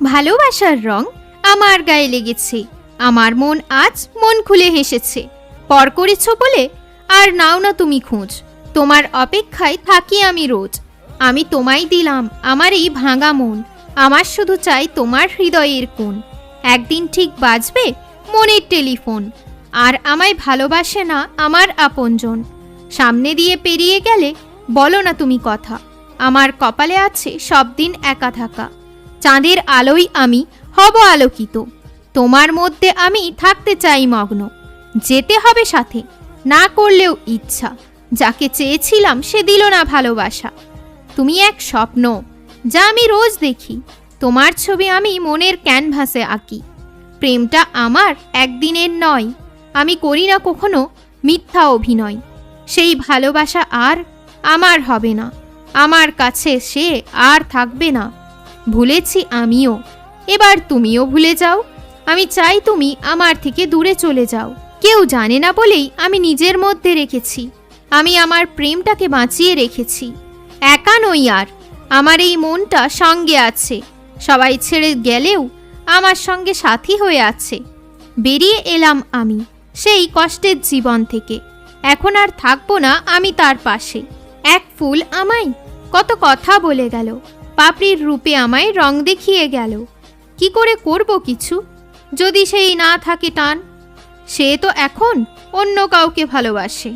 ভালোবাসার রং আমার গায়ে লেগেছে, আমার মন আজ মন খুলে হেসেছে। পর করেছ বলে আর নাও না তুমি খোঁজ, তোমার অপেক্ষায় থাকি আমি রোজ। আমি তোমায় দিলাম আমার এই ভাঙা মন, আমার শুধু চাই তোমার হৃদয়ের কোণ। একদিন ঠিক বাজবে মনের টেলিফোন, আর আমায় ভালোবাসে না আমার আপনজন। সামনে দিয়ে পেরিয়ে গেলে বলো না তুমি কথা, আমার কপালে আছে সব দিন একা থাকা। চাঁদের আলোয় আমি হব আলোকিত, তোমার মধ্যে আমি থাকতে চাই মগ্ন। যেতে হবে সাথে, না করলেও ইচ্ছা, যাকে চেয়েছিলাম সে দিল না ভালোবাসা। তুমি এক স্বপ্ন যা আমি রোজ দেখি, তোমার ছবি আমি মনের ক্যানভাসে আঁকি। প্রেমটা আমার একদিনের নয়, আমি করি না কখনো মিথ্যা অভিনয়। সেই ভালোবাসা আর আমার হবে না, আমার কাছে সে আর থাকবে না। ভুলেছি আমিও, এবার তুমিও ভুলে যাও। আমি চাই তুমি আমার থেকে দূরে চলে যাও। কেউ জানে না বলেই আমি নিজের মধ্যে রেখেছি, আমি আমার প্রেমটাকে বাঁচিয়ে রেখেছি। একা নই আর, আমার এই মনটা সঙ্গে আছে। সবাই ছেড়ে গেলেও আমার সঙ্গে সাথী হয়ে আছে। বেরিয়ে এলাম আমি সেই কষ্টের জীবন থেকে, এখন আর থাকবো না আমি তার পাশে। এক ফুল আমায় কত কথা বলে গেল, পাপড়ির রূপে আমায় রং দেখিয়ে গেল। কি করে করব কিছু যদি সেই না থাকে টান, সে তো এখন অন্য কাউকে ভালোবাসে।